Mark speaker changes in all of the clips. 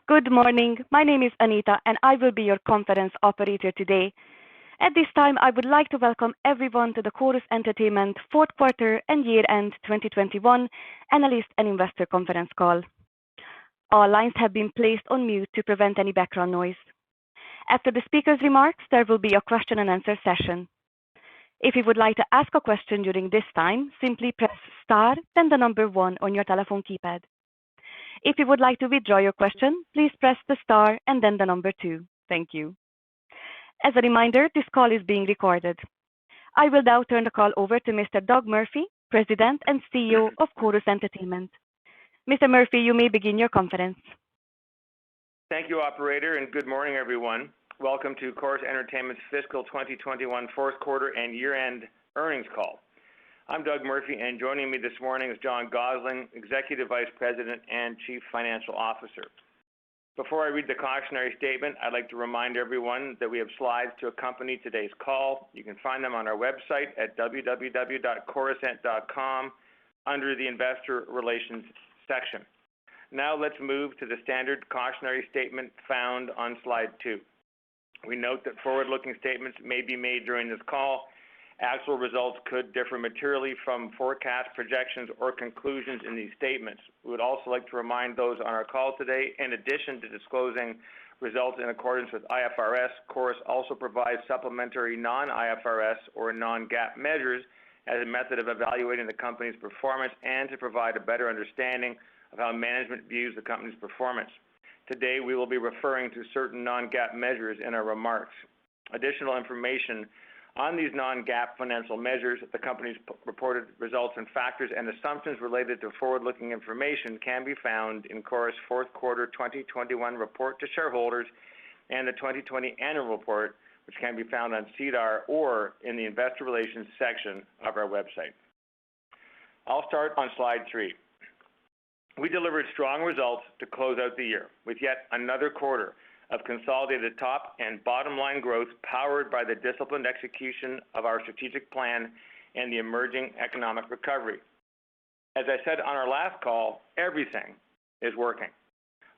Speaker 1: Good morning. My name is Anita, and I will be your conference operator today. At this time, I would like to welcome everyone to the Corus Entertainment fourth quarter and year-end 2021 analyst and investor conference call. All lines have been placed on mute to prevent any background noise. After the speaker's remarks, there will be a question and answer session. If you would like to ask a question during this time, simply press star, then the number 1 on your telephone keypad. If you would like to withdraw your question, please press the star and then the number 2. Thank you. As a reminder, this call is being recorded. I will now turn the call over to Mr. Doug Murphy, President and CEO of Corus Entertainment. Mr. Murphy, you may begin your conference.
Speaker 2: Thank you, operator, and good morning, everyone. Welcome to Corus Entertainment's fiscal 2021 fourth quarter and year-end earnings call. I'm Doug Murphy, and joining me this morning is John Gosling, Executive Vice President and Chief Financial Officer. Before I read the cautionary statement, I'd like to remind everyone that we have slides to accompany today's call. You can find them on our website at www.corusent.com under the Investor Relations section. Now let's move to the standard cautionary statement found on slide 2. We note that forward-looking statements may be made during this call. Actual results could differ materially from forecast projections or conclusions in these statements. We would also like to remind those on our call today, in addition to disclosing results in accordance with IFRS, Corus also provides supplementary non-IFRS or non-GAAP measures as a method of evaluating the company's performance and to provide a better understanding of how management views the company's performance. Today, we will be referring to certain non-GAAP measures in our remarks. Additional information on these non-GAAP financial measures, the company's reported results and factors and assumptions related to forward-looking information can be found in Corus' fourth quarter 2021 report to shareholders and the 2020 annual report, which can be found on SEDAR or in the Investor Relations section of our website. I'll start on slide 3. We delivered strong results to close out the year with yet another quarter of consolidated top and bottom line growth powered by the disciplined execution of our strategic plan and the emerging economic recovery. As I said on our last call, everything is working.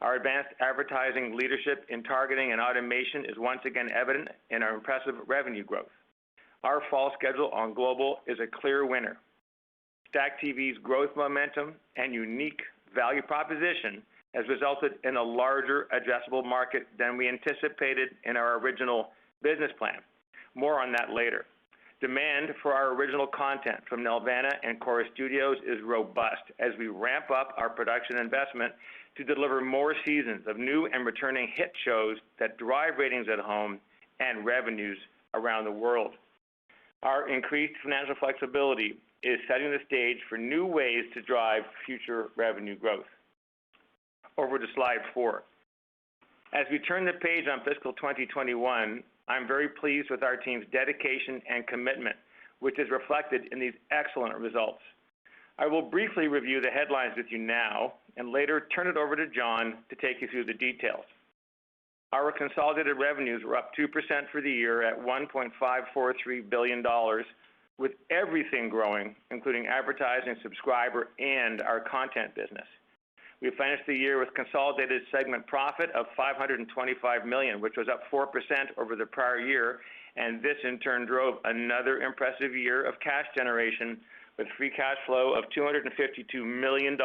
Speaker 2: Our advanced advertising leadership in targeting and automation is once again evident in our impressive revenue growth. Our fall schedule on Global is a clear winner. Stack TV's growth momentum and unique value proposition has resulted in a larger addressable market than we anticipated in our original business plan. More on that later. Demand for our original content from Nelvana and Corus Studios is robust as we ramp up our production investment to deliver more seasons of new and returning hit shows that drive ratings at home and revenues around the world. Our increased financial flexibility is setting the stage for new ways to drive future revenue growth. Over to slide 4. As we turn the page on fiscal 2021, I'm very pleased with our team's dedication and commitment, which is reflected in these excellent results. I will briefly review the headlines with you now and later turn it over to John to take you through the details. Our consolidated revenues were up 2% for the year at $1.543 billion, with everything growing, including advertising, subscriber, and our content business. We finished the year with consolidated segment profit of $525 million, which was up 4% over the prior year, and this in turn drove another impressive year of cash generation with free cash flow of $252 million,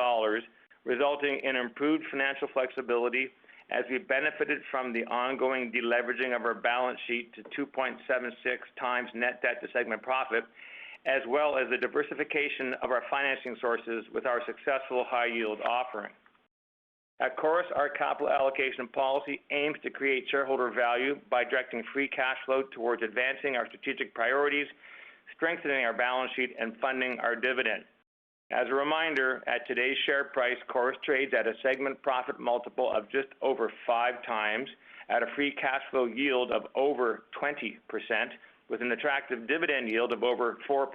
Speaker 2: resulting in improved financial flexibility as we benefited from the ongoing deleveraging of our balance sheet to 2.76 times net debt to segment profit, as well as the diversification of our financing sources with our successful high-yield offering. At Corus, our capital allocation policy aims to create shareholder value by directing free cash flow towards advancing our strategic priorities, strengthening our balance sheet, and funding our dividend. As a reminder, at today's share price, Corus trades at a segment profit multiple of just over 5 times, at a free cash flow yield of over 20%, with an attractive dividend yield of over 4%,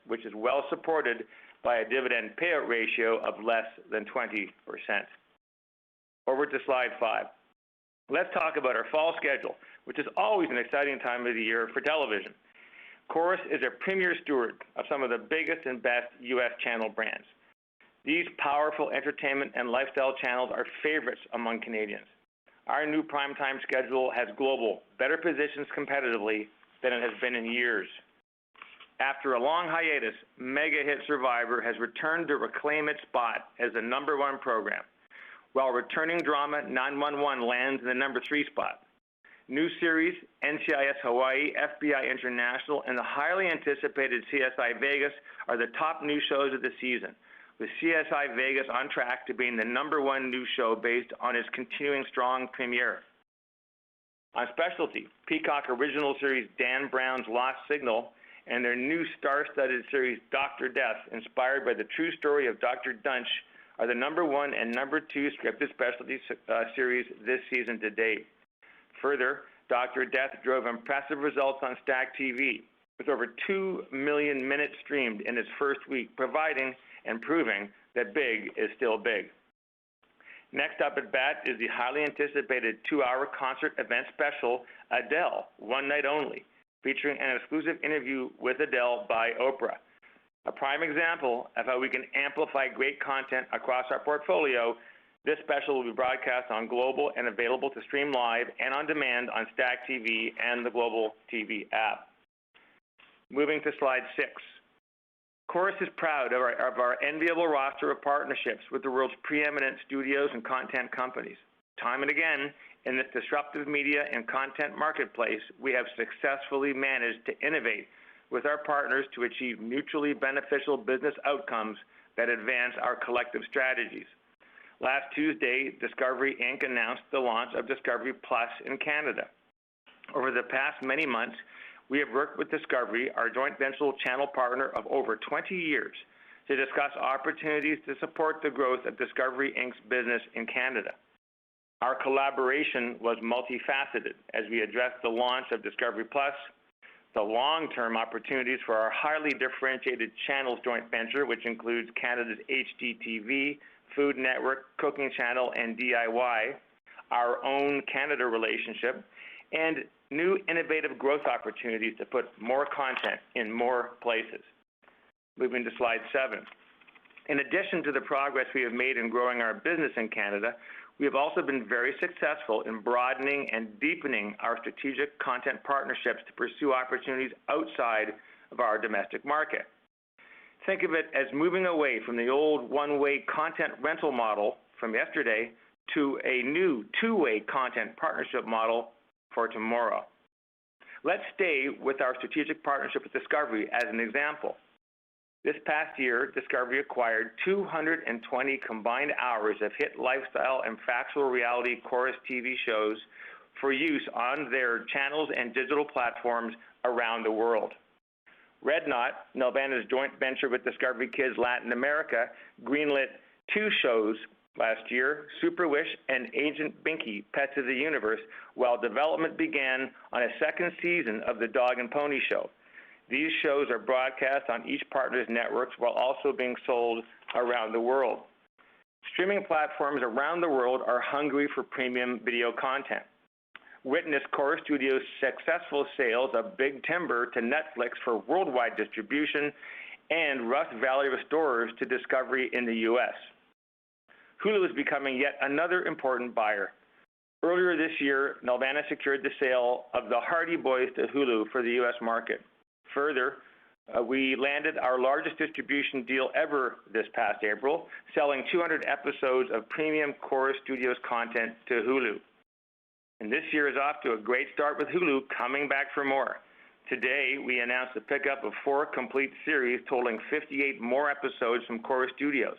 Speaker 2: which is well supported by a dividend payout ratio of less than 20%. Over to slide 5. Let's talk about our fall schedule, which is always an exciting time of the year for television. Corus is a premier steward of some of the biggest and best U.S. channel brands. These powerful entertainment and lifestyle channels are favorites among Canadians. Our new primetime schedule has global, better positions competitively than it has been in years. After a long hiatus, mega hit Survivor has returned to reclaim its spot as the #1 program, while returning drama 911 lands in the #3 spot. New series, NCIS Hawaii, FBI International, and the highly anticipated CSI Vegas are the top new shows of the season, with CSI Vegas on track to being the #1 new show based on its continuing strong premiere. On specialty, Peacock original series Dan Brown's Lost Signal and their new star-studded series Dr. Death, inspired by the true story of Dr. Dunch, are the #1 and #2 scripted specialty series this season to date. Further, Dr. Death drove impressive results on Stack TV, with over 2 million minutes streamed in its first week, providing and proving that big is still big. Next up at bat is the highly anticipated 2-hour concert event special, Adele, One Night Only, featuring an exclusive interview with Adele by Oprah. A prime example of how we can amplify great content across our portfolio. This special will be broadcast on Global and available to stream live and on demand on Stack TV and the Global TV app. Moving to slide 6. Corus is proud of our enviable roster of partnerships with the world's preeminent studios and content companies. Time and again, in this disruptive media and content marketplace, we have successfully managed to innovate with our partners to achieve mutually beneficial business outcomes that advance our collective strategies. Last Tuesday, Discovery Inc. announced the launch of Discovery Plus in Canada. Over the past many months, we have worked with Discovery, our joint venture channel partner of over 20 years, to discuss opportunities to support the growth of Discovery Inc.'s business in Canada. Our collaboration was multifaceted as we addressed the launch of Discovery Plus, the long-term opportunities for our highly differentiated channels joint venture, which includes Canada's HGTV, Food Network, Cooking Channel, and DIY, our own Canada relationship, and new innovative growth opportunities to put more content in more places. Moving to slide 7. In addition to the progress we have made in growing our business in Canada, we have also been very successful in broadening and deepening our strategic content partnerships to pursue opportunities outside of our domestic market. Think of it as moving away from the old one-way content rental model from yesterday to a new two-way content partnership model for tomorrow. Let's stay with our strategic partnership with Discovery as an example. This past year, Discovery acquired 220 combined hours of hit lifestyle and factual reality Corus TV shows for use on their channels and digital platforms around the world. Red Knot, Nelvana's joint venture with Discovery Kids Latin America, greenlit 2 shows last year, Super Wish and Agent Binky, Pets of the Universe, while development began on a second season of the Dog and Pony Show. These shows are broadcast on each partner's networks while also being sold around the world. Streaming platforms around the world are hungry for premium video content. Witness Corus Studios' successful sales of Big Timber to Netflix for worldwide distribution and Rust Valley Restorers to Discovery in the U.S. Hulu is becoming yet another important buyer. Earlier this year, Nelvana secured the sale of The Hardy Boys to Hulu for the U.S. market. Further, we landed our largest distribution deal ever this past April, selling 200 episodes of premium Corus Studios content to Hulu. And this year is off to a great start with Hulu coming back for more. Today, we announced the pickup of 4 complete series totaling 58 more episodes from Corus Studios,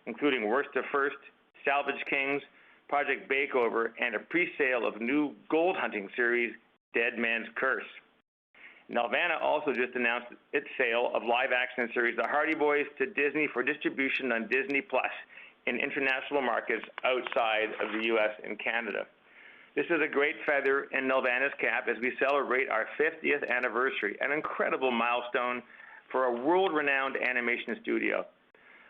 Speaker 2: including Worst to First, Salvage Kings, Project Bakeover, and a pre-sale of new gold hunting series, Dead Man's Curse. Nelvana also just announced its sale of live-action series The Hardy Boys to Disney for distribution on Disney Plus in international markets outside of the U.S. and Canada. This is a great feather in Nelvana's cap as we celebrate our 50th anniversary, an incredible milestone for a world-renowned animation studio.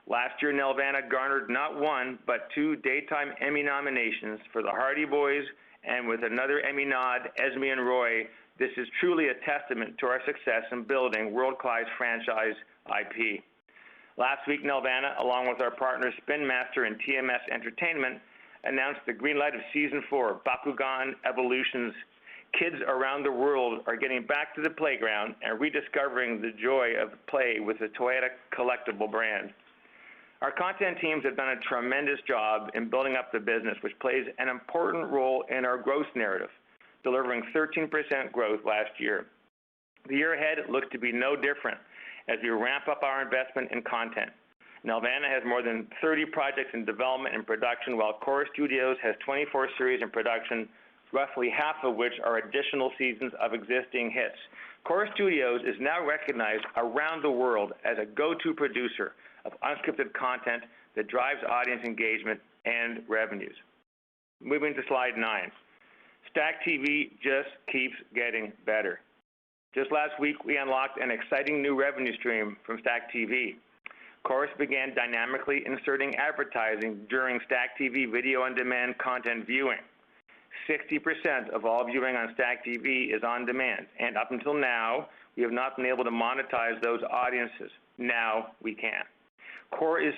Speaker 2: Last year, Nelvana garnered not 1, but 2 Daytime Emmy nominations for The Hardy Boys, and with another Emmy nod, Esme and Roy. This is truly a testament to our success in building world-class franchise IP. Last week, Nelvana, along with our partners Spin Master and TMS Entertainment, announced the green light of Season 4, Bakugan Evolutions. Kids around the world are getting back to the playground and rediscovering the joy of play with the Toyota collectible brand. Our content teams have done a tremendous job in building up the business, which plays an important role in our growth narrative, delivering 13% growth last year. The year ahead looks to be no different as we ramp up our investment in content. Nelvana has more than 30 projects in development and production, while Corus Studios has 24 series in production, roughly half of which are additional seasons of existing hits. Corus Studios is now recognized around the world as a go-to producer of unscripted content that drives audience engagement and revenues. Moving to slide 9. Stack TV just keeps getting better. Just last week, we unlocked an exciting new revenue stream from Stack TV. Corus began dynamically inserting advertising during Stack TV video-on-demand content viewing. 60% of all viewing on Stack TV is on demand, and up until now, we have not been able to monetize those audiences. Now we can. Corus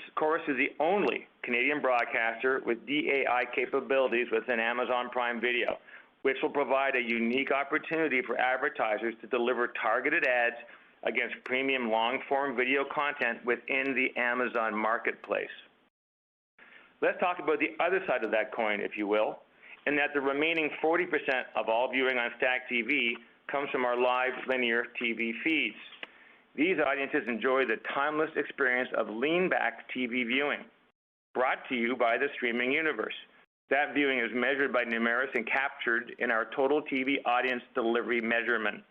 Speaker 2: is the only Canadian broadcaster with DAI capabilities within Amazon Prime Video, which will provide a unique opportunity for advertisers to deliver targeted ads against premium long-form video content within the Amazon marketplace. Let's talk about the other side of that coin, if you will, in that the remaining 40% of all viewing on Stack TV comes from our live linear TV feeds. These audiences enjoy the timeless experience of lean-back TV viewing, brought to you by the streaming universe. That viewing is measured by Numeris and captured in our total TV audience delivery measurement.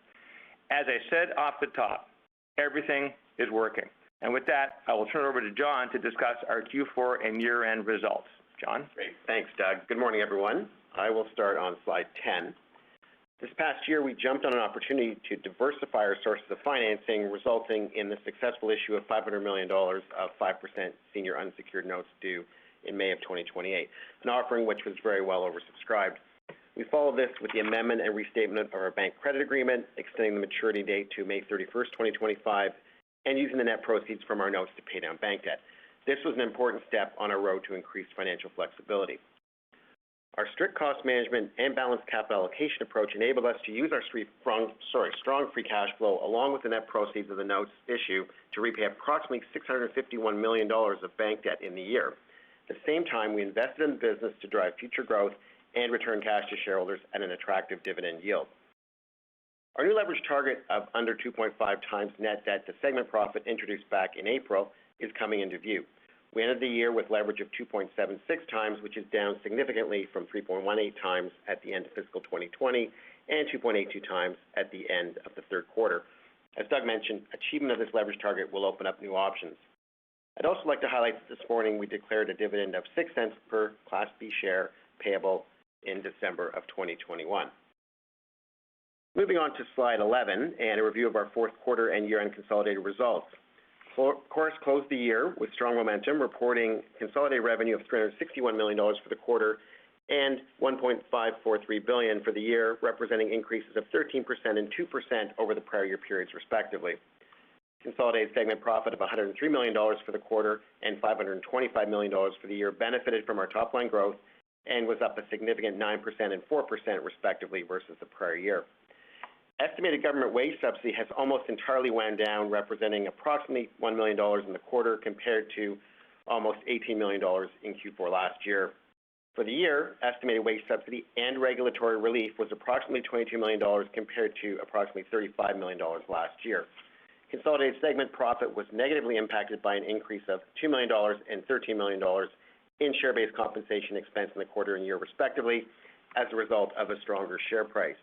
Speaker 2: As I said off the top, everything is working. And with that, I will turn it over to John to discuss our Q4 and year-end results. John?
Speaker 3: Great. Thanks, Doug. Good morning, everyone. I will start on slide 10. This past year, we jumped on an opportunity to diversify our sources of financing, resulting in the successful issue of $500 million of 5% senior unsecured notes due in May of 2028, an offering which was very well oversubscribed. We followed this with the amendment and restatement of our bank credit agreement, extending the maturity date to May 31st, 2025, and using the net proceeds from our notes to pay down bank debt. This was an important step on our road to increased financial flexibility. Our strict cost management and balanced capital allocation approach enabled us to use our strong free cash flow along with the net proceeds of the notes issue to repay approximately $651 million of bank debt in the year. At the same time, we invested in the business to drive future growth and return cash to shareholders at an attractive dividend yield. Our new leverage target of under 2.5 times net debt to segment profit introduced back in April is coming into view. We ended the year with leverage of 2.76 times, which is down significantly from 3.18 times at the end of fiscal 2020 and 2.82 times at the end of the third quarter. As Doug mentioned, achievement of this leverage target will open up new options. I'd also like to highlight that this morning we declared a dividend of 6 cents per Class B share payable in December of 2021. Moving on to slide 11 and a review of our fourth quarter and year-end consolidated results. Corus closed the year with strong momentum, reporting consolidated revenue of $361 million for the quarter and $1.543 billion for the year, representing increases of 13% and 2% over the prior year periods, respectively. Consolidated segment profit of $103 million for the quarter and $525 million for the year benefited from our top-line growth and was up a significant 9% and 4%, respectively, versus the prior year. Estimated government wage subsidy has almost entirely wound down, representing approximately $1 million in the quarter compared to almost $18 million in Q4 last year. For the year, estimated wage subsidy and regulatory relief was approximately $22 million compared to approximately $35 million last year. Consolidated segment profit was negatively impacted by an increase of $2 million and $13 million in share-based compensation expense in the quarter and year, respectively, as a result of a stronger share price.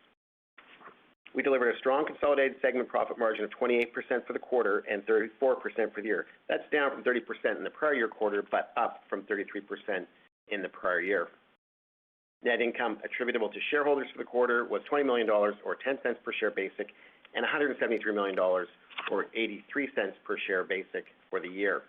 Speaker 3: We delivered a strong consolidated segment profit margin of 28% for the quarter and 34% for the year. That's down from 30% in the prior year quarter, but up from 33% in the prior year. Net income attributable to shareholders for the quarter was $20 million, or 10 cents per share basic, and $173 million, or 83 cents per share basic for the year.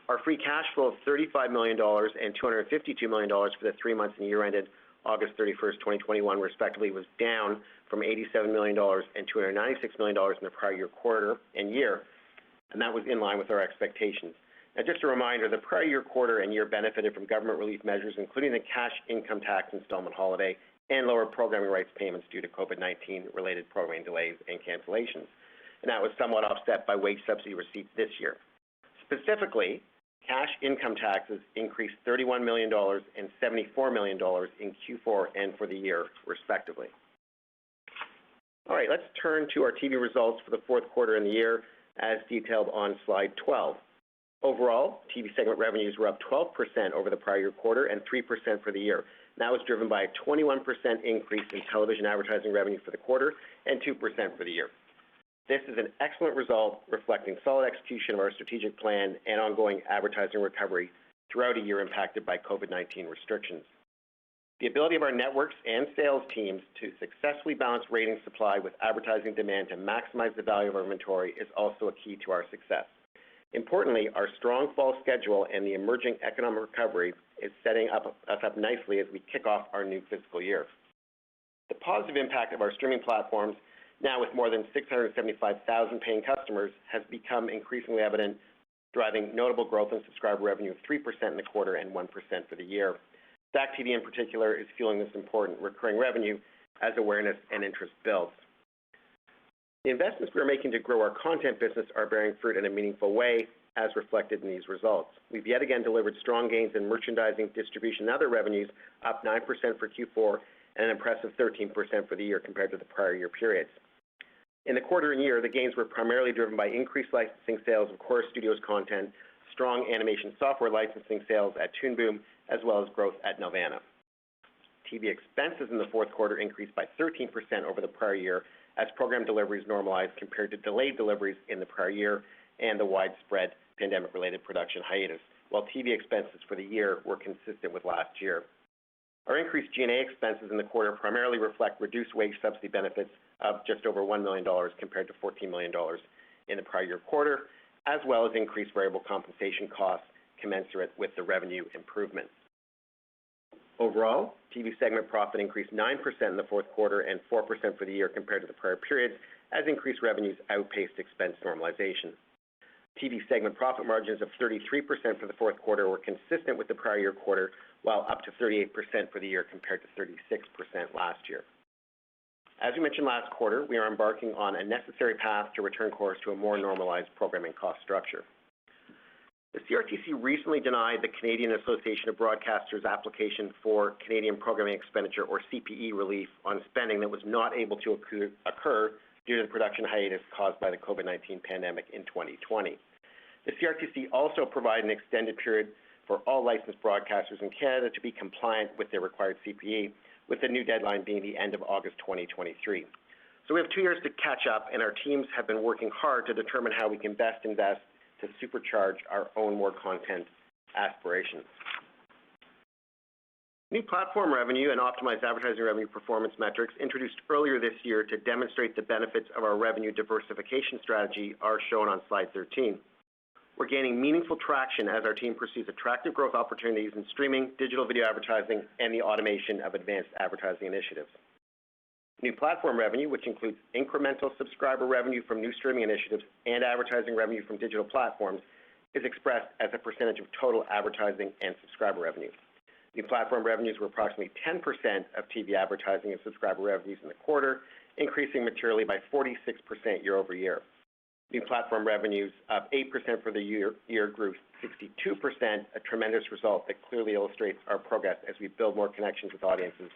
Speaker 3: Our free cash flow of $35 million and $252 million for the 3 months and year ended August 31st, 2021, respectively, was down from $87 million and $296 million in the prior year quarter and year, and that was in line with our expectations. Now, just a reminder, the prior year quarter and year benefited from government relief measures, including the cash income tax installment holiday and lower programming rights payments due to COVID-19 related programming delays and cancellations. And that was somewhat offset by wage subsidy receipts this year. Specifically, cash income taxes increased $31 million and $74 million in Q4 and for the year, respectively. All right, let's turn to our TV results for the fourth quarter and the year as detailed on slide 12. Overall, TV segment revenues were up 12% over the prior year quarter and 3% for the year. That was driven by a 21% increase in television advertising revenue for the quarter and 2% for the year. This is an excellent result reflecting solid execution of our strategic plan and ongoing advertising recovery throughout a year impacted by COVID-19 restrictions. The ability of our networks and sales teams to successfully balance rating supply with advertising demand to maximize the value of our inventory is also a key to our success. Importantly, our strong fall schedule and the emerging economic recovery is setting us up nicely as we kick off our new fiscal year. The positive impact of our streaming platforms, now with more than 675,000 paying customers, has become increasingly evident, driving notable growth in subscriber revenue of 3% in the quarter and 1% for the year. StackTV TV in particular is fueling this important recurring revenue as awareness and interest builds. The investments we are making to grow our content business are bearing fruit in a meaningful way, as reflected in these results. We've yet again delivered strong gains in merchandising, distribution, and other revenues, up 9% for Q4 and an impressive 13% for the year compared to the prior year periods. In the quarter and year, the gains were primarily driven by increased licensing sales of Corus Studios content, strong animation software licensing sales at Toon Boom, as well as growth at Nelvana. TV expenses in the fourth quarter increased by 13% over the prior year as program deliveries normalized compared to delayed deliveries in the prior year and the widespread pandemic-related production hiatus, while TV expenses for the year were consistent with last year. Our increased G&A expenses in the quarter primarily reflect reduced wage subsidy benefits of just over $1 million compared to $14 million in the prior year quarter, as well as increased variable compensation costs commensurate with the revenue improvements. Overall, TV segment profit increased 9% in the fourth quarter and 4% for the year compared to the prior periods, as increased revenues outpaced expense normalization. TV segment profit margins of 33% for the fourth quarter were consistent with the prior year quarter, while up to 38% for the year compared to 36% last year. As we mentioned last quarter, we are embarking on a necessary path to return Corus to a more normalized programming cost structure. The CRTC recently denied the Canadian Association of Broadcasters application for Canadian Programming Expenditure, or CPE, relief on spending that was not able to occur due to the production hiatus caused by the COVID-19 pandemic in 2020. The CRTC also provided an extended period for all licensed broadcasters in Canada to be compliant with their required CPE, with the new deadline being the end of August 2023. So we have 2 years to catch up, and our teams have been working hard to determine how we can best invest to supercharge our own more content aspirations. New platform revenue and optimized advertising revenue performance metrics introduced earlier this year to demonstrate the benefits of our revenue diversification strategy are shown on slide 13. We're gaining meaningful traction as our team pursues attractive growth opportunities in streaming, digital video advertising, and the automation of advanced advertising initiatives. New platform revenue, which includes incremental subscriber revenue from new streaming initiatives and advertising revenue from digital platforms, is expressed as a percentage of total advertising and subscriber revenue. New platform revenues were approximately 10% of TV advertising and subscriber revenues in the quarter, increasing materially by 46% year over year. New platform revenues, up 8% for the year grew 62%, a tremendous result that clearly illustrates our progress as we build more connections with audiences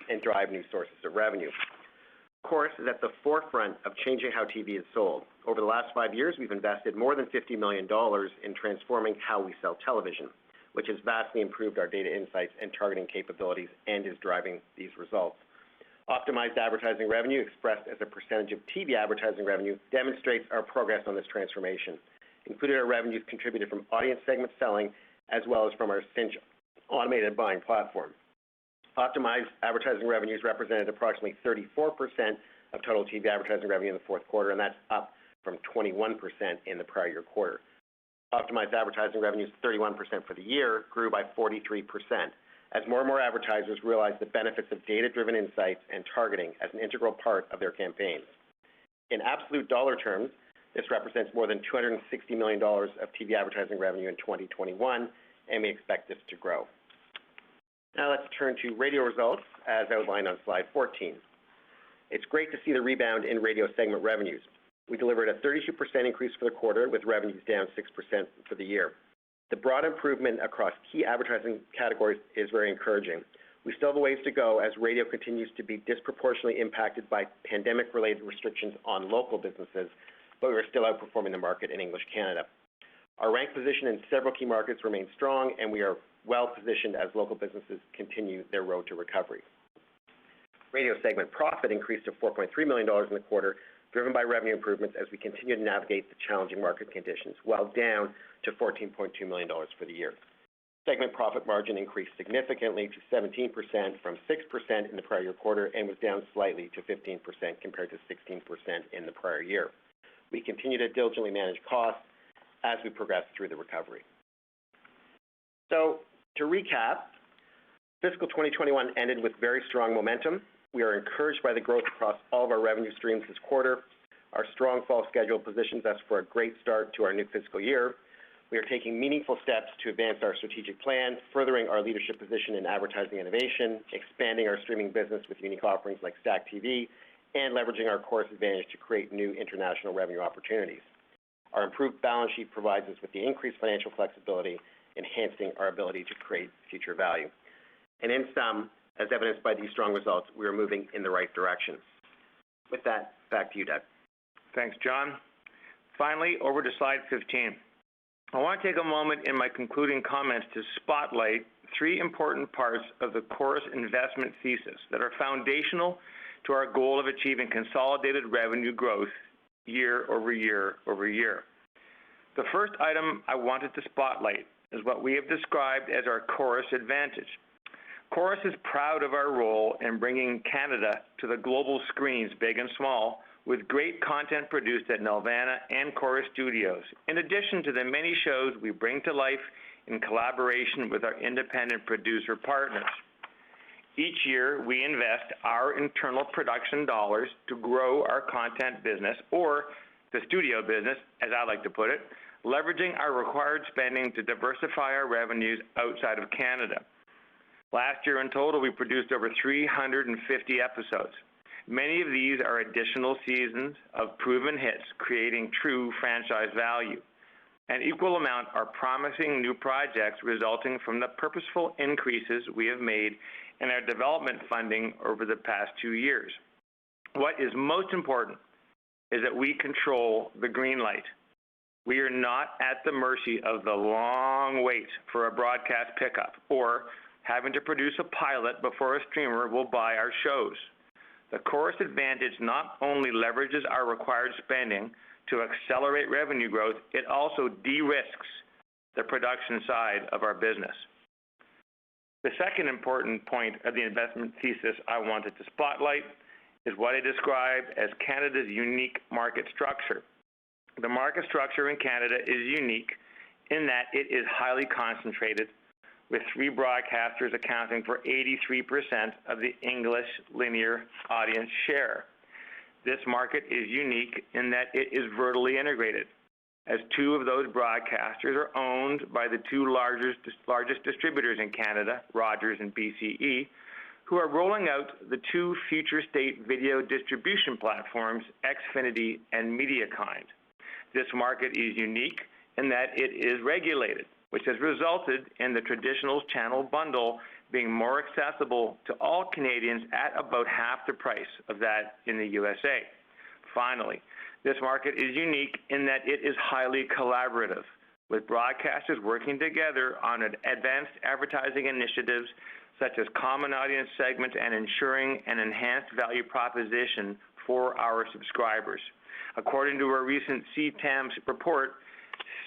Speaker 3: and drive new sources of revenue. Corus is at the forefront of changing how TV is sold. Over the last 5 years, we've invested more than $50 million in transforming how we sell television, which has vastly improved our data insights and targeting capabilities and is driving these results. Optimized advertising revenue, expressed as a percentage of TV advertising revenue, demonstrates our progress on this transformation. Included are revenues contributed from audience segment selling, as well as from our Cinch automated buying platform. Optimized advertising revenues represented approximately 34% of total TV advertising revenue in the fourth quarter, and that's up from 21% in the prior year quarter. Optimized advertising revenues, 31% for the year, grew by 43%, as more and more advertisers realize the benefits of data-driven insights and targeting as an integral part of their campaigns. In absolute dollar terms, This represents more than $260 million of TV advertising revenue in 2021, and we expect this to grow. Now let's turn to radio results as outlined on slide 14. It's great to see the rebound in radio segment revenues. We delivered a 32% increase for the quarter, with revenues down 6% for the year. The broad improvement across key advertising categories is very encouraging. We still have a ways to go as radio continues to be disproportionately impacted by pandemic-related restrictions on local businesses, but we are still outperforming the market in English Canada. Our rank position in several key markets remains strong, and we are well positioned as local businesses continue their road to recovery. Radio segment profit increased to $4.3 million in the quarter, driven by revenue improvements as we continue to navigate the challenging market conditions, while down to $14.2 million for the year. Segment profit margin increased significantly to 17% from 6% in the prior year quarter and was down slightly to 15% compared to 16% in the prior year. We continue to diligently manage costs as we progress through the recovery. So, to recap, fiscal 2021 ended with very strong momentum. We are encouraged by the growth across all of our revenue streams this quarter. Our strong fall schedule positions us for a great start to our new fiscal year. We are taking meaningful steps to advance our strategic plan, furthering our leadership position in advertising innovation, expanding our streaming business with unique offerings like Stack TV, and leveraging our Corus advantage to create new international revenue opportunities. Our improved balance sheet provides us with the increased financial flexibility, enhancing our ability to create future value. And in sum, as evidenced by these strong results, we are moving in the right direction. With that, back to you, Doug.
Speaker 2: Thanks, John. Finally, over to slide 15. I want to take a moment in my concluding comments to spotlight three important parts of the Corus investment thesis that are foundational to our goal of achieving consolidated revenue growth year over year over year. The first item I wanted to spotlight is what we have described as our Corus advantage. Corus is proud of our role in bringing Canada to the global screens, big and small, with great content produced at Nelvana and Corus Studios, in addition to the many shows we bring to life in collaboration with our independent producer partners. Each year, we invest our internal production dollars to grow our content business, or the studio business, as I like to put it, leveraging our required spending to diversify our revenues outside of Canada. Last year in total, we produced over 350 episodes. Many of these are additional seasons of proven hits, creating true franchise value. An equal amount are promising new projects resulting from the purposeful increases we have made in our development funding over the past 2 years. What is most important is that we control the green light. We are not at the mercy of the long wait for a broadcast pickup or having to produce a pilot before a streamer will buy our shows. The Corus advantage not only leverages our required spending to accelerate revenue growth, it also de-risks the production side of our business. The second important point of the investment thesis I wanted to spotlight is what I described as Canada's unique market structure. The market structure in Canada is unique in that it is highly concentrated, with 3 broadcasters accounting for 83% of the English linear audience share. This market is unique in that it is vertically integrated, as 2 of those broadcasters are owned by the 2 largest distributors in Canada, Rogers and BCE, who are rolling out the 2 future state video distribution platforms, Xfinity and MediaKind. This market is unique in that it is regulated, which has resulted in the traditional channel bundle being more accessible to all Canadians at about half the price of that in the USA. Finally, this market is unique in that it is highly collaborative, with broadcasters working together on advanced advertising initiatives such as common audience segments and ensuring an enhanced value proposition for our subscribers. According to a recent CTAM report,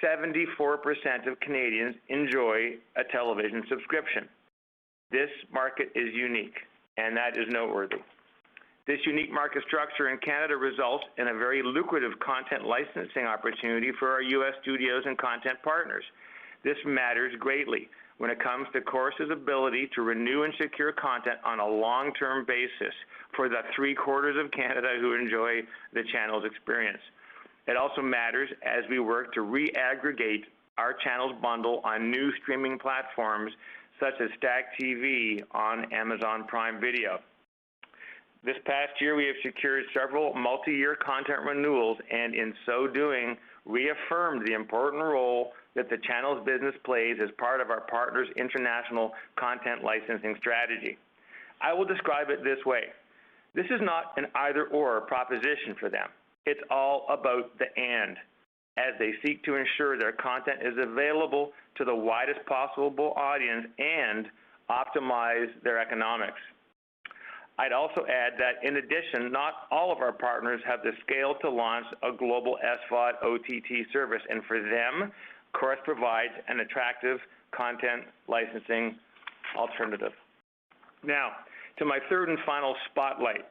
Speaker 2: 74% of Canadians enjoy a television subscription. This market is unique, and that is noteworthy. This unique market structure in Canada results in a very lucrative content licensing opportunity for our U.S. studios and content partners. This matters greatly when it comes to Corus's ability to renew and secure content on a long-term basis for the 3/4 of Canada who enjoy the channel's experience. It also matters as we work to re-aggregate our channels bundle on new streaming platforms such as Stack TV on Amazon Prime Video. This past year, we have secured several multi-year content renewals, and in so doing, reaffirmed the important role that the channels business plays as part of our partners' international content licensing strategy. I will describe it this way. This is not an either-or proposition for them. It's all about the and, as they seek to ensure their content is available to the widest possible audience and optimize their economics. I'd also add that, in addition, not all of our partners have the scale to launch a global SVOD OTT service, and for them, Corus provides an attractive content licensing alternative. Now, to my third and final spotlight.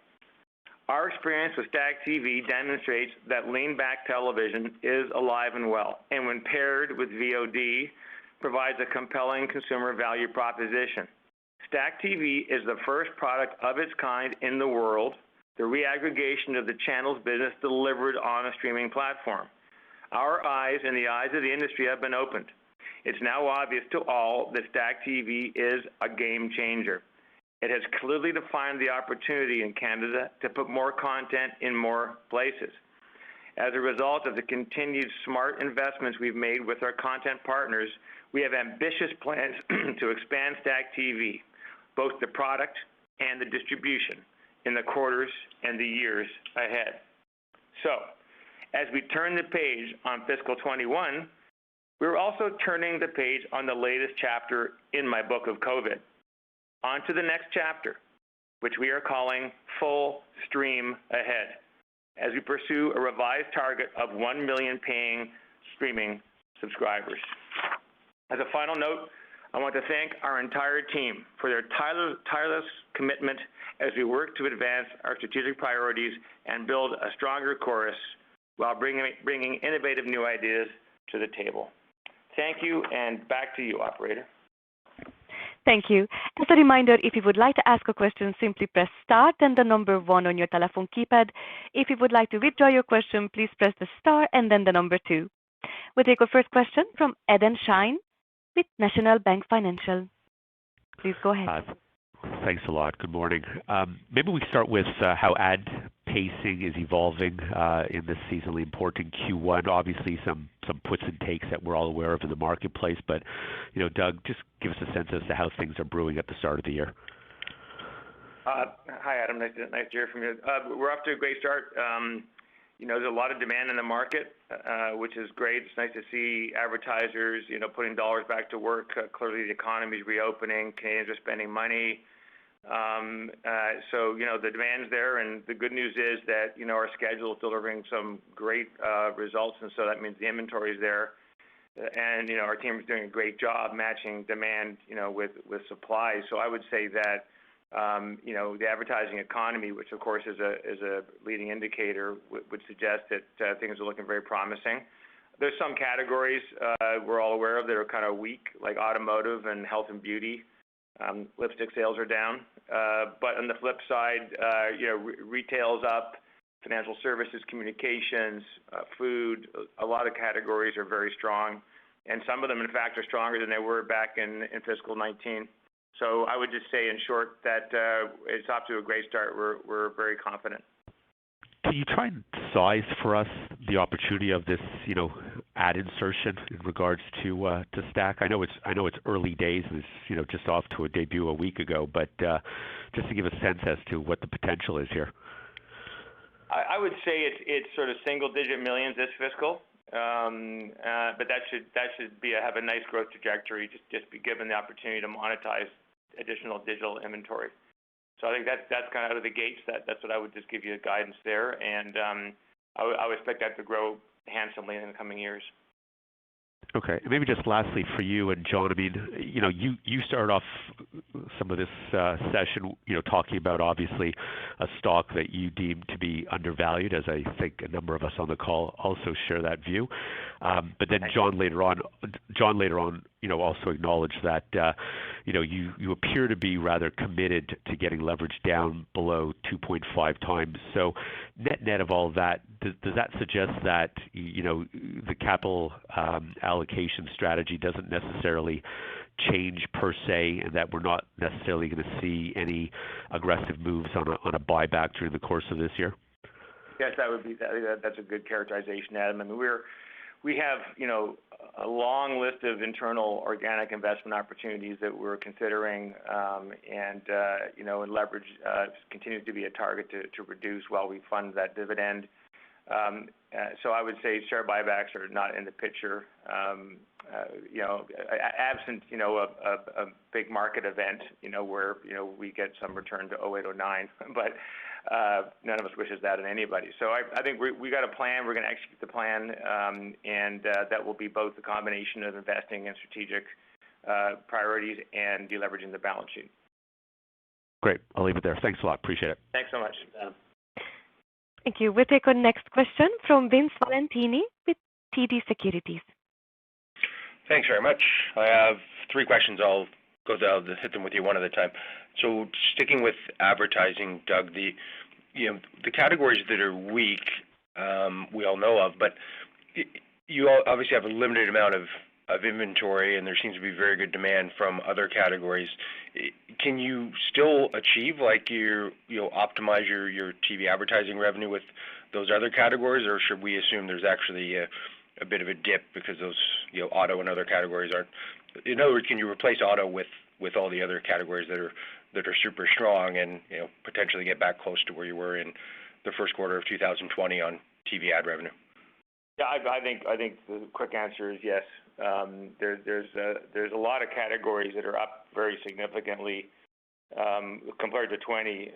Speaker 2: Our experience with Stack TV demonstrates that lean-back television is alive and well, and when paired with VOD, provides a compelling consumer value proposition. Stack TV is the first product of its kind in the world, the reaggregation of the channels business delivered on a streaming platform. Our eyes and the eyes of the industry have been opened. It's now obvious to all that Stack TV is a game changer. It has clearly defined the opportunity in Canada to put more content in more places. As a result of the continued smart investments we've made with our content partners, we have ambitious plans to expand Stack TV, both the product and the distribution, in the quarters and the years ahead. So, as we turn the page on fiscal 21, we're also turning the page on the latest chapter in my book of COVID. On to the next chapter, which we are calling Full Stream Ahead, as we pursue a revised target of 1 million paying streaming subscribers. As a final note, I want to thank our entire team for their tireless commitment as we work to advance our strategic priorities and build a stronger Corus while bringing innovative new ideas to the table. Thank you, and back to you, operator.
Speaker 1: Thank you. As a reminder, if you would like to ask a question, simply press star and the number 1 on your telephone keypad. If you would like to withdraw your question, please press the star and then the number 2. We'll take our first question from Eden Shine with National Bank Financial. Please go ahead.
Speaker 4: Thanks a lot. Good morning. Maybe we start with how ad pacing is evolving in this seasonally important Q1. Obviously, some puts and takes that we're all aware of in the marketplace. But, Doug, just give us a sense as to how things are brewing at the start of the year.
Speaker 2: Hi, Adam. Nice to hear from you. We're off to a great start. There's a lot of demand in the market, which is great. It's nice to see advertisers, putting dollars back to work. Clearly, the economy is reopening. Canadians are spending money. So, the demand's there, and the good news is that, our schedule is delivering some great results, and so that means the inventory is there. And, our team is doing a great job matching demand, with supply. So I would say that, the advertising economy, which of course is a leading indicator, would suggest that things are looking very promising. There's some categories we're all aware of that are kind of weak, like automotive and health and beauty. Lipstick sales are down. But on the flip side, retail's up, financial services, communications, food, a lot of categories are very strong. And some of them, in fact, are stronger than they were back in fiscal 19. So I would just say, in short, that it's off to a great start. We're very confident.
Speaker 4: Can you try and size for us the opportunity of this, ad insertion in regards to Stack? I know it's early days. It's just off to a debut a week ago, but just to give a sense as to what the potential is here.
Speaker 2: I would say it's sort of single-digit millions this fiscal, but that should have a nice growth trajectory. Just be given the opportunity to monetize additional digital inventory. So I think that's kind of out of the gates. That's what I would just give you guidance there, and I would expect that to grow handsomely in the coming years.
Speaker 4: Okay, and maybe just lastly for you and John, I mean, you started off some of this session, talking about obviously a stock that you deem to be undervalued, as I think a number of us on the call also share that view. But then John later on also acknowledge that you appear to be rather committed to getting leverage down below 2.5 times. So net of all that, does that suggest that the capital allocation strategy doesn't necessarily change per se, and that we're not necessarily going to see any aggressive moves on a buyback during the course of this year?
Speaker 2: Yes, that's a good characterization, Adam. I mean, we have a long list of internal organic investment opportunities that we're considering, and leverage continues to be a target to reduce while we fund that dividend. So I would say share buybacks are not in the picture. Absent a big market event, where we get some return to 0809, but none of us wishes that on anybody. So I think we got a plan. We're going to execute the plan, and that will be both the combination of investing in strategic priorities and deleveraging the balance sheet.
Speaker 4: Great. I'll leave it there. Thanks a lot. Appreciate it.
Speaker 2: Thanks so much.
Speaker 1: Thank you. We'll take our next question from Vince Valentini with TD Securities.
Speaker 5: Thanks very much. I have 3 questions. I'll hit them with you one at a time. So sticking with advertising, Doug, the categories that are weak, we all know of, but you obviously have a limited amount of inventory, and there seems to be very good demand from other categories. Can you still achieve, optimize your TV advertising revenue with those other categories, or should we assume there's actually a bit of a dip because those, auto and other categories aren't? In other words, can you replace auto with all the other categories that are super strong and potentially get back close to where you were in the first quarter of 2020 on TV ad revenue?
Speaker 2: Yeah, I think the quick answer is yes. There's a lot of categories that are up very significantly compared to 20.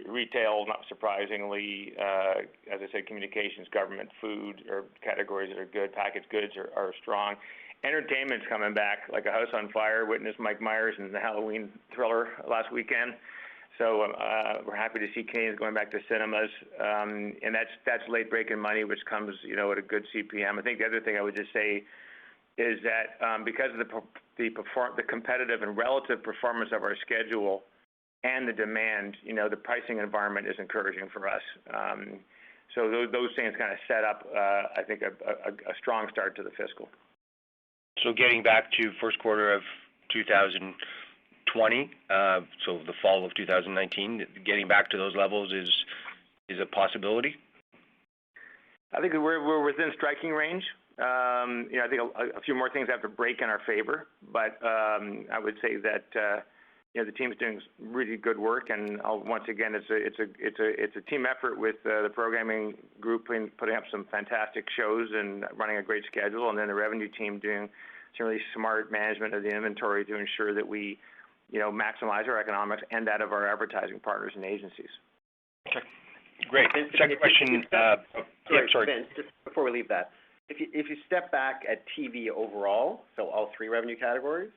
Speaker 2: Retail, not surprisingly, as I said, communications, government, food are categories that are good. Packaged goods are strong. Entertainment's coming back like a house on fire. Witness Mike Myers and the Halloween thriller last weekend. So we're happy to see Canadians going back to cinemas, and that's late breaking money, which comes at a good CPM. I think the other thing I would just say is that because of the competitive and relative performance of our schedule and the demand, the pricing environment is encouraging for us. So those things kind of set up, I think, a strong start to the fiscal.
Speaker 5: So getting back to first quarter of 2020, so the fall of 2019, getting back to those levels is a possibility?
Speaker 2: I think we're within striking range. I think a few more things have to break in our favor, but I would say that the team's doing really good work, and once again, it's a team effort with the programming group putting up some fantastic shows and running a great schedule, and then the revenue team doing some really smart management of the inventory to ensure that we maximize our economics and that of our advertising partners and agencies.
Speaker 5: Okay, great. Second question.
Speaker 3: Sorry, Vince, just before we leave that, if you step back at TV overall, so all 3 revenue categories,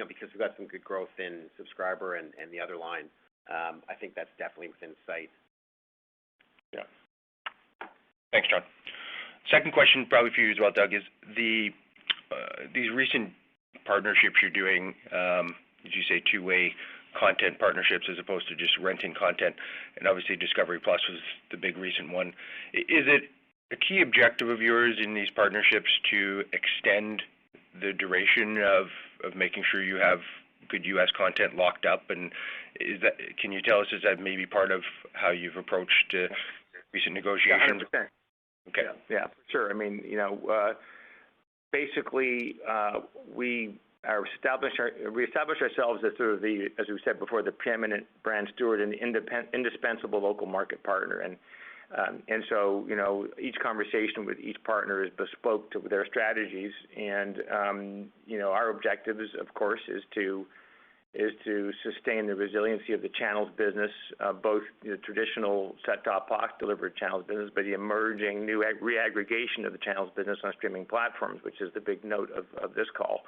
Speaker 3: because we've got some good growth in subscriber and the other line, I think that's definitely within sight.
Speaker 5: Yeah. Thanks, John. Second question, probably for you as well, Doug, is these recent partnerships you're doing, as you say, 2-way content partnerships as opposed to just renting content, and obviously Discovery Plus was the big recent one. Is it a key objective of yours in these partnerships to extend the duration of making sure you have good U.S. content locked up? And can you tell us, is that maybe part of how you've approached recent negotiations?
Speaker 2: Yeah, 100%.
Speaker 5: Okay.
Speaker 2: Yeah, for sure. I mean, basically, we establish ourselves as sort of as we said before, the preeminent brand steward and indispensable local market partner. And so, each conversation with each partner is bespoke to their strategies. And, our objective is, of course, is to sustain the resiliency of the channels business, both the traditional set-top box delivered channels business, but the emerging new reaggregation of the channels business on streaming platforms, which is the big note of this call.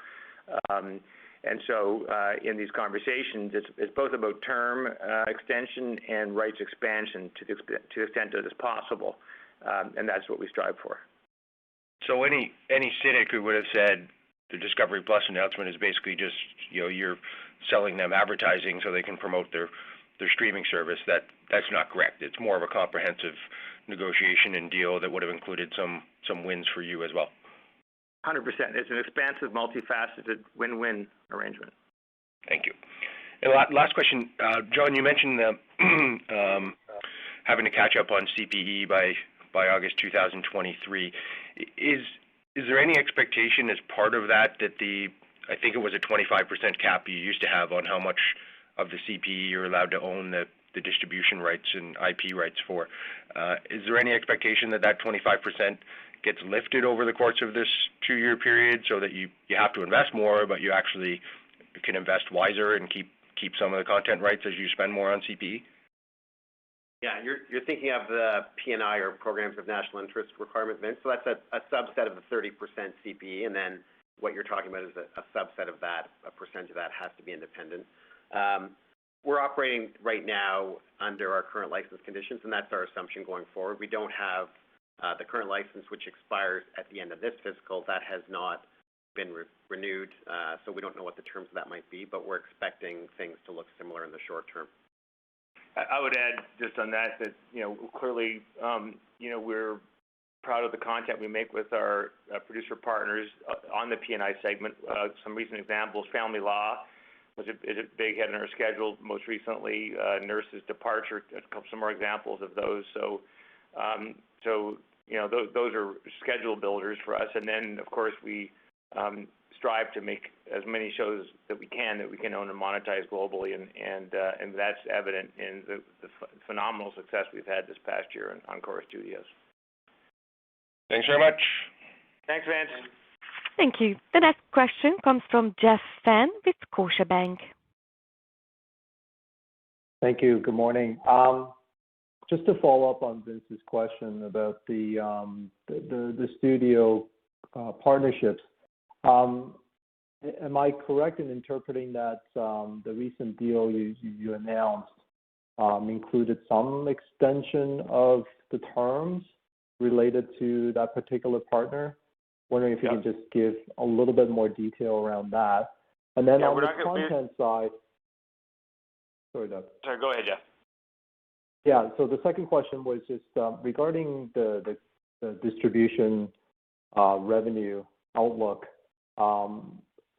Speaker 2: And so in these conversations, it's both about term extension and rights expansion to the extent that it's possible, and that's what we strive for.
Speaker 5: So any cynic who would have said the Discovery Plus announcement is basically just, you're selling them advertising so they can promote their streaming service, that's not correct. It's more of a comprehensive negotiation and deal that would have included some wins for you as well.
Speaker 2: 100%. It's an expansive, multifaceted win-win arrangement.
Speaker 5: Thank you. And last question, John, you mentioned having to catch up on CPE by August 2023. Is there any expectation as part of that I think it was a 25% cap you used to have on how much of the CPE you're allowed to own the distribution rights and IP rights for. Is there any expectation that 25% gets lifted over the course of this 2-year period so that you have to invest more, but you actually can invest wiser and keep some of the content rights as you spend more on CPE?
Speaker 3: Yeah, you're thinking of the P&I or Programs of National Interest requirement, Vince. So that's a subset of the 30% CPE, and then what you're talking about is a subset of that. A percentage of that has to be independent. We're operating right now under our current license conditions, and that's our assumption going forward. We don't have the current license, which expires at the end of this fiscal. That has not been renewed, so we don't know what the terms of that might be, but we're expecting things to look similar in the short term.
Speaker 2: I would add just on that clearly, we're proud of the content we make with our producer partners on the P&I segment. Some recent examples: Family Law is a big hit in our schedule. Most recently, Nurse's Departure. Some more examples of those. So those are schedule builders for us. And then, of course, we strive to make as many shows that we can own and monetize globally, and that's evident in the phenomenal success we've had this past year on Corus Studios.
Speaker 5: Thanks very much.
Speaker 2: Thanks, Vance.
Speaker 1: Thank you. The next question comes from Jeff Fan with Scotiabank.
Speaker 6: Thank you. Good morning. Just to follow up on Vince's question about the studio partnerships, am I correct in interpreting that the recent deal you announced included some extension of the terms related to that particular partner? Wondering if you can just give a little bit more detail around that. And then on the content side, sorry, Doug.
Speaker 2: Sorry, go ahead, Jeff.
Speaker 6: Yeah, so the second question was just regarding the distribution revenue outlook.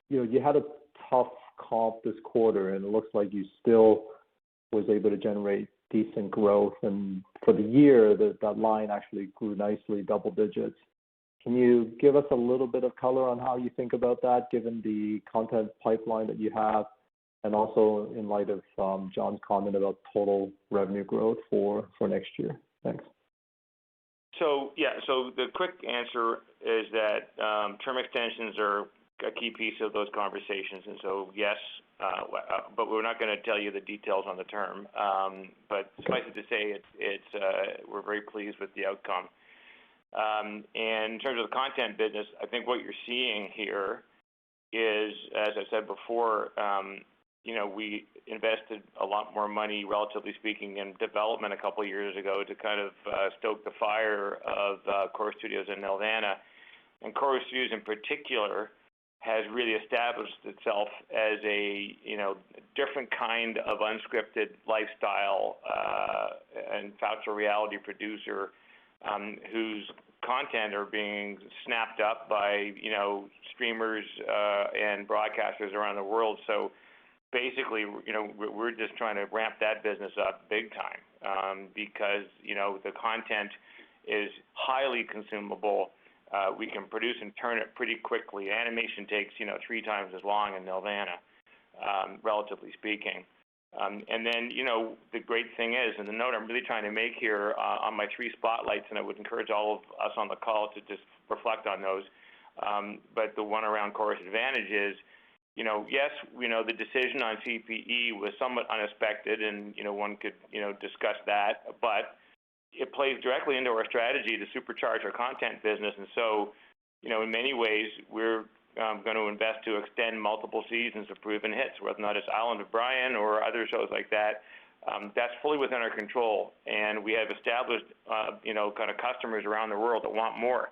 Speaker 6: You had a tough comp this quarter, and it looks like you still was able to generate decent growth. And for the year, that line actually grew nicely, double digits. Can you give us a little bit of color on how you think about that, given the content pipeline that you have, and also in light of John's comment about total revenue growth for next year? Thanks.
Speaker 2: So the quick answer is that term extensions are a key piece of those conversations, and so yes, but we're not going to tell you the details on the term. But suffice it to say, we're very pleased with the outcome. And in terms of the content business, I think what you're seeing here is, as I said before, we invested a lot more money, relatively speaking, in development a couple of years ago to kind of stoke the fire of Corus Studios in Nelvana. And Corus Studios in particular has really established itself as a different kind of unscripted lifestyle and factual reality producer whose content are being snapped up by streamers and broadcasters around the world. So basically, we're just trying to ramp that business up big time because the content is highly consumable. We can produce and turn it pretty quickly. Animation takes 3 times as long in Nelvana, relatively speaking. And then the great thing is, and the note I'm really trying to make here on my 3 spotlights, and I would encourage all of us on the call to just reflect on those. But the one around Corus Advantage is, yes, the decision on CPE was somewhat unexpected, and one could discuss that, but it plays directly into our strategy to supercharge our content business. And so, in many ways, we're going to invest to extend multiple seasons of proven hits, whether or not it's Island of Bryan or other shows like that. That's fully within our control, and we have established, kind of customers around the world that want more.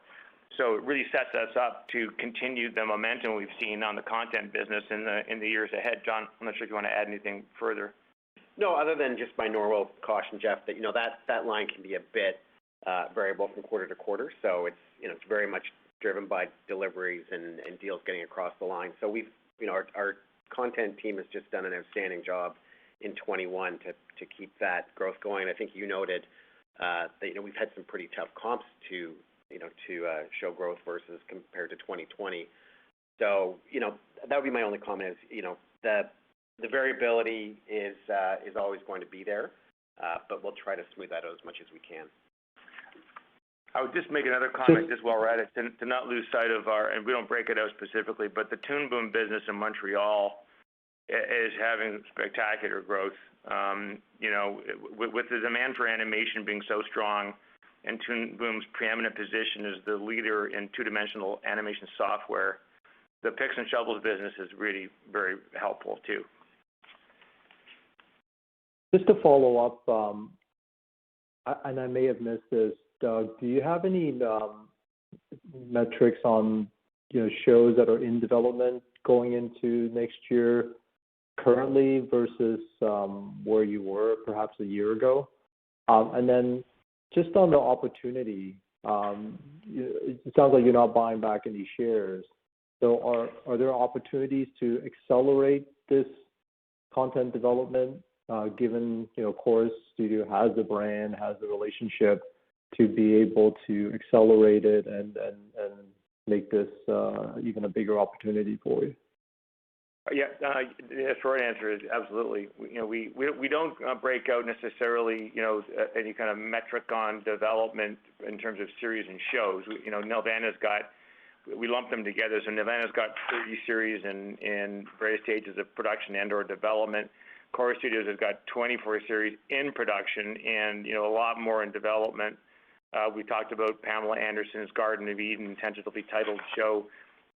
Speaker 2: So it really sets us up to continue the momentum we've seen on the content business in the years ahead. John, I'm not sure if you want to add anything further.
Speaker 3: No, other than just my normal caution, Jeff, that that line can be a bit variable from quarter to quarter. So it's it's very much driven by deliveries and deals getting across the line. So we've our content team has just done an outstanding job in 21 to keep that growth going. I think you noted that we've had some pretty tough comps to show growth versus compared to 2020. So that would be my only comment. Is the variability is always going to be there, but we'll try to smooth that out as much as we can.
Speaker 2: I would just make another comment just while we're at it, to not lose sight of and we don't break it out specifically, but the Toon Boom business in Montreal is having spectacular growth. With the demand for animation being so strong, and Toon Boom's preeminent position as the leader in two-dimensional animation software, the picks and shovels business is really very helpful too.
Speaker 6: Just to follow up, and I may have missed this, Doug, do you have any metrics on shows that are in development going into next year currently versus where you were perhaps a year ago? And then just on the opportunity, it sounds like you're not buying back any shares. So are there opportunities to accelerate this content development, given Corus Studio has the brand, has the relationship to be able to accelerate it and make this even a bigger opportunity for you?
Speaker 2: Yeah, the short answer is absolutely. We don't break out necessarily any kind of metric on development in terms of series and shows. Nelvana's got, we lump them together. So Nelvana's got 30 series in various stages of production and/or development. Corus Studios has got 24 series in production and a lot more in development. We talked about Pamela Anderson's Garden of Eden, tentatively titled show.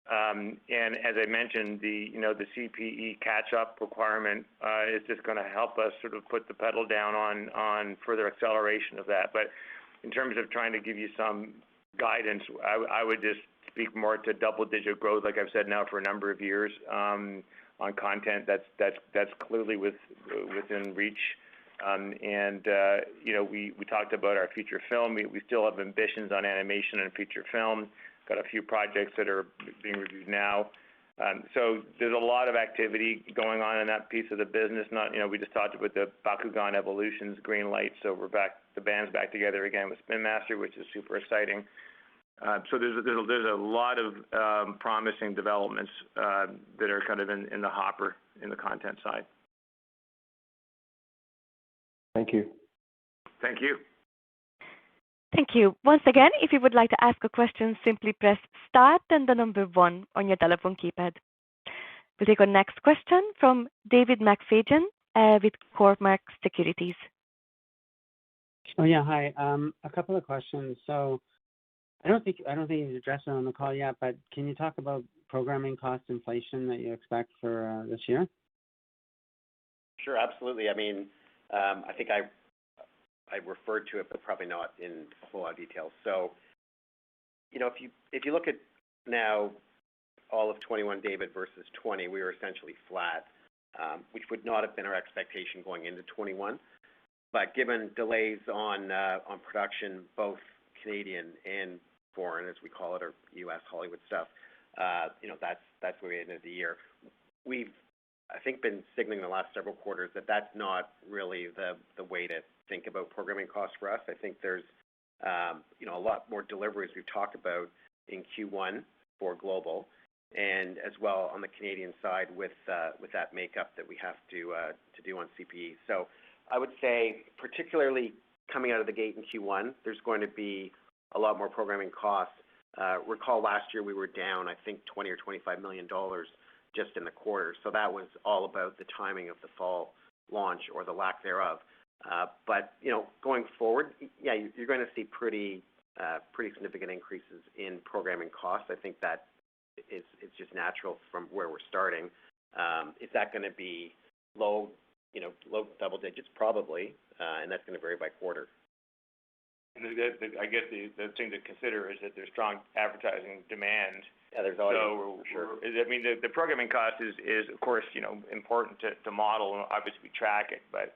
Speaker 2: And as I mentioned, the CPE catch-up requirement is just going to help us sort of put the pedal down on further acceleration of that. But in terms of trying to give you some guidance, I would just speak more to double-digit growth, like I've said now for a number of years, on content that's clearly within reach. We talked about our feature film. We still have ambitions on animation and feature film. Got a few projects that are being reviewed now. So there's a lot of activity going on in that piece of the business. We just talked about the Bakugan Evolutions green light, so we're back. The band's back together again with Spin Master, which is super exciting. So there's a lot of promising developments that are kind of in the hopper in the content side.
Speaker 6: Thank you.
Speaker 2: Thank you.
Speaker 1: Thank you. Once again, if you would like to ask a question, simply press star and the number 1 on your telephone keypad. We'll take our next question from David McFadgen with Cormark Securities.
Speaker 7: Oh yeah, hi. A couple of questions. So I don't think you've addressed it on the call yet, but can you talk about programming cost inflation that you expect for this year?
Speaker 3: Sure, absolutely. I mean, I think I referred to it, but probably not in a whole lot of detail. So, if you look at now all of 21, David, versus 20, we were essentially flat, which would not have been our expectation going into 21. But given delays on production, both Canadian and foreign, as we call it, or U.S. Hollywood stuff, that's where we ended the year. We've, I think, been signaling the last several quarters that that's not really the way to think about programming costs for us. I think there's a lot more deliveries we've talked about in Q1 for global, and as well on the Canadian side with that makeup that we have to do on CPE. So I would say, particularly coming out of the gate in Q1, there's going to be a lot more programming costs. Recall last year we were down, I think, $20 or $25 million just in the quarter. So that was all about the timing of the fall launch or the lack thereof. But going forward, yeah, you're going to see pretty significant increases in programming costs. I think that it's just natural from where we're starting. Is that going to be low double digits? Probably, and that's going to vary by quarter.
Speaker 2: And I guess the thing to consider is that there's strong advertising demand.
Speaker 3: Yeah, there's audience, for sure.
Speaker 2: I mean, the programming cost is of course, important to model, and obviously we track it, but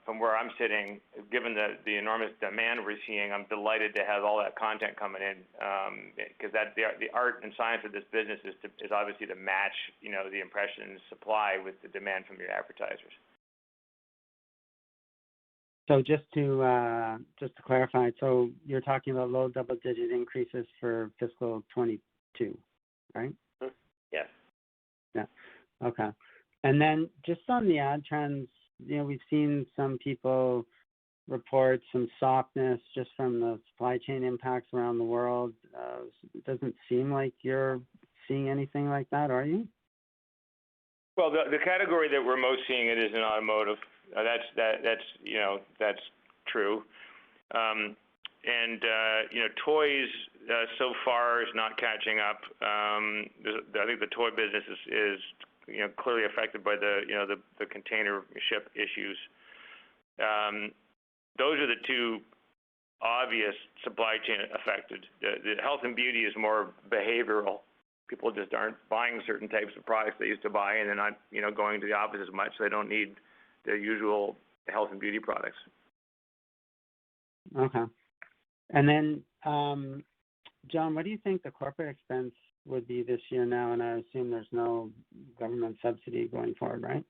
Speaker 2: from where I'm sitting, given the enormous demand we're seeing, I'm delighted to have all that content coming in, because the art and science of this business is obviously to match, the impression supply with the demand from your advertisers.
Speaker 7: So just to clarify, so you're talking about low double-digit increases for fiscal 22, right?
Speaker 3: Yes.
Speaker 7: Yeah. Okay. And then just on the ad trends, we've seen some people report some softness just from the supply chain impacts around the world. It doesn't seem like you're seeing anything like that, are you?
Speaker 2: Well, the category that we're most seeing it is in automotive. That's true. Toys so far is not catching up. I think the toy business is clearly affected by the container ship issues. Those are the two obvious supply chain affected. The health and beauty is more behavioral. People just aren't buying certain types of products they used to buy, and they're not going to the office as much, so they don't need the usual health and beauty products.
Speaker 7: Okay. And then, John, what do you think the corporate expense would be this year now? And I assume there's no government subsidy going forward, right?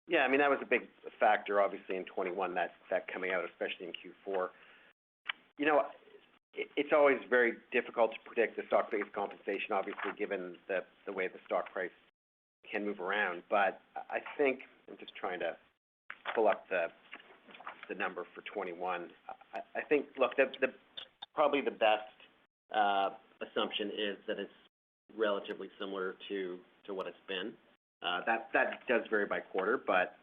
Speaker 3: Yeah, I mean, that was a big factor, obviously, in 21, that coming out, especially in Q4. It's always very difficult to predict the stock-based compensation, obviously, given the way the stock price can move around. But I think, I'm just trying to pull up the number for 21. I think, look, probably the best assumption is that it's relatively similar to what it's been. That does vary by quarter, but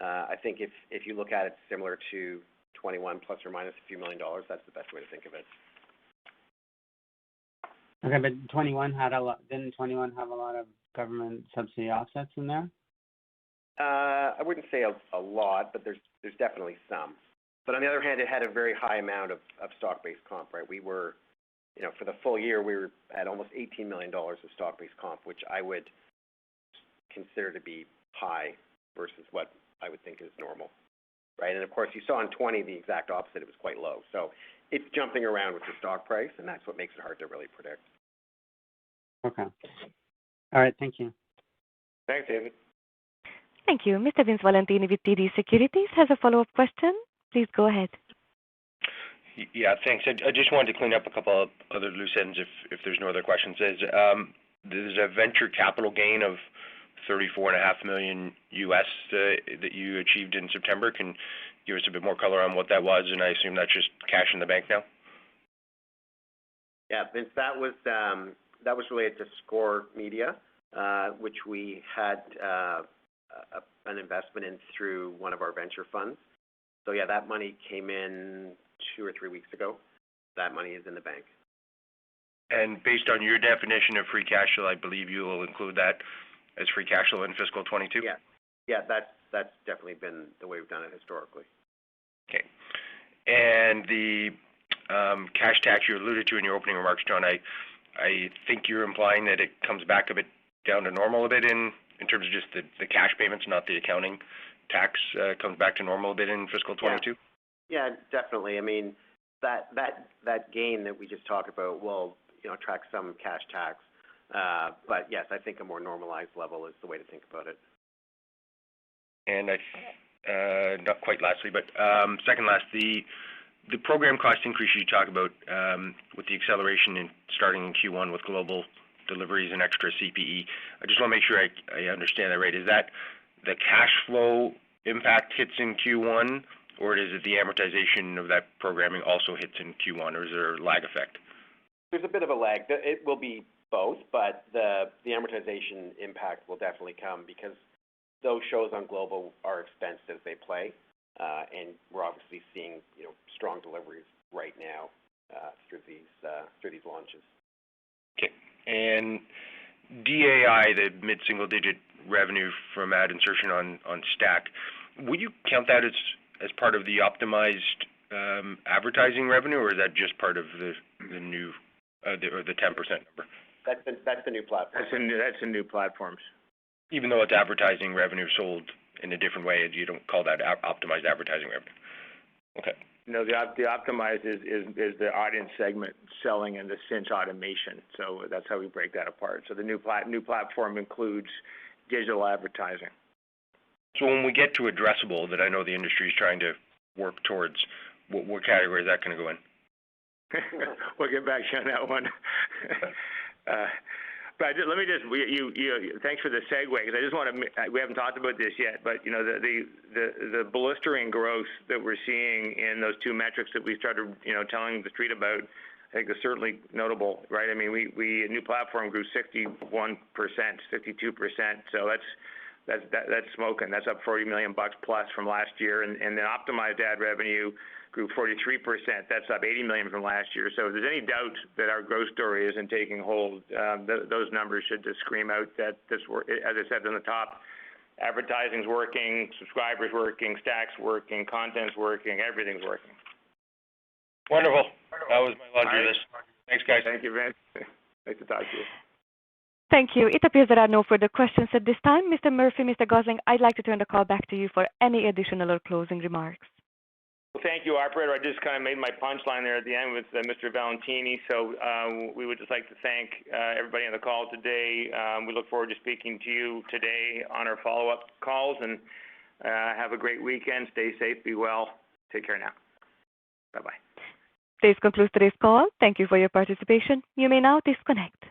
Speaker 3: I think if you look at it similar to 21 plus or minus a few $1 million, that's the best way to think of it.
Speaker 7: Okay, but 21 didn't 21 have a lot of government subsidy offsets in there?
Speaker 3: I wouldn't say a lot, but there's definitely some. But on the other hand, it had a very high amount of stock-based comp, right? We were, for the full year, we were at almost $18 million of stock-based comp, which I would consider to be high versus what I would think is normal, right? And of course, you saw in 20 the exact opposite; it was quite low. So it's jumping around with the stock price, and that's what makes it hard to really predict.
Speaker 7: Okay. All right. Thank you.
Speaker 2: Thanks, David.
Speaker 1: Thank you. Mr. Vince Valentini with TD Securities has a follow-up question. Please go ahead.
Speaker 5: Yeah, thanks. I just wanted to clean up a couple of other loose ends if there's no other questions. There's a venture capital gain of $34.5 million US that you achieved in September. Can you give us a bit more color on what that was? And I assume that's just cash in the bank now?
Speaker 3: Yeah, Vince, that was related to Score Media, which we had an investment in through one of our venture funds. So yeah, that money came in 2 or 3 weeks ago. That money is in the bank.
Speaker 5: And based on your definition of free cash flow, I believe you will include that as free cash flow in fiscal 22?
Speaker 3: Yeah, that's definitely been the way we've done it historically.
Speaker 5: Okay. And the cash tax you alluded to in your opening remarks, John, I think you're implying that it comes back a bit down to normal a bit in terms of just the cash payments, not the accounting tax, comes back to normal a bit in fiscal 22?
Speaker 3: Yeah, definitely. I mean, that gain that we just talked about will attract some cash tax. But yes, I think a more normalized level is the way to think about it.
Speaker 5: And not quite lastly, but second last, the program cost increase you talk about with the acceleration in starting in Q1 with global deliveries and extra CPE. I just want to make sure I understand that right. Is that the cash flow impact hits in Q1, or is it the amortization of that programming also hits in Q1, or is there a lag effect?
Speaker 3: There's a bit of a lag. It will be both, but the amortization impact will definitely come because those shows on Global are expensed as they play, and we're obviously seeing strong deliveries right now through these launches.
Speaker 5: Okay, and DAI, the mid-single-digit revenue from ad insertion on Stack, would you count that as part of the optimized advertising revenue, or is that just part of the new or the 10% number?
Speaker 3: That's the new platform.
Speaker 2: That's the new platforms.
Speaker 5: Even though it's advertising revenue sold in a different way, you don't call that optimized advertising revenue. Okay.
Speaker 2: No, the optimized is the audience segment selling and the cinch automation. So that's how we break that apart. So the new platform includes digital advertising.
Speaker 5: So when we get to addressable, that I know the industry is trying to work towards, what category is that going to go in?
Speaker 2: We'll get back to you on that one. But let me just, thanks for the segue, because I just want to, we haven't talked about this yet, but you know, the blistering growth that we're seeing in those two metrics that we started, you know, telling the street about, I think is certainly notable, right? I mean, we new platform grew 61%, 52%, so that's smoking. That's up $40 million plus from last year, and then optimized ad revenue grew 43%. That's up $80 million from last year. So if there's any doubt that our growth story isn't taking hold, those numbers should just scream out that this, as I said on the top, advertising's working, subscribers working, stacks working, content's working, everything's working.
Speaker 5: Wonderful. That was my laundry list. Thanks, guys.
Speaker 2: Thank you, Vince. Nice to talk to you.
Speaker 1: Thank you. It appears there are no further questions at this time. Mr. Murphy, Mr. Gosling, I'd like to turn the call back to you for any additional or closing remarks.
Speaker 2: Well, thank you, operator. I just kind of made my punchline there at the end with Mr. Valentini. So we would just like to thank everybody on the call today. We look forward to speaking to you today on our follow-up calls, and have a great weekend. Stay safe, be well. Take care now. Bye-bye.
Speaker 1: This concludes today's call. Thank you for your participation. You may now disconnect.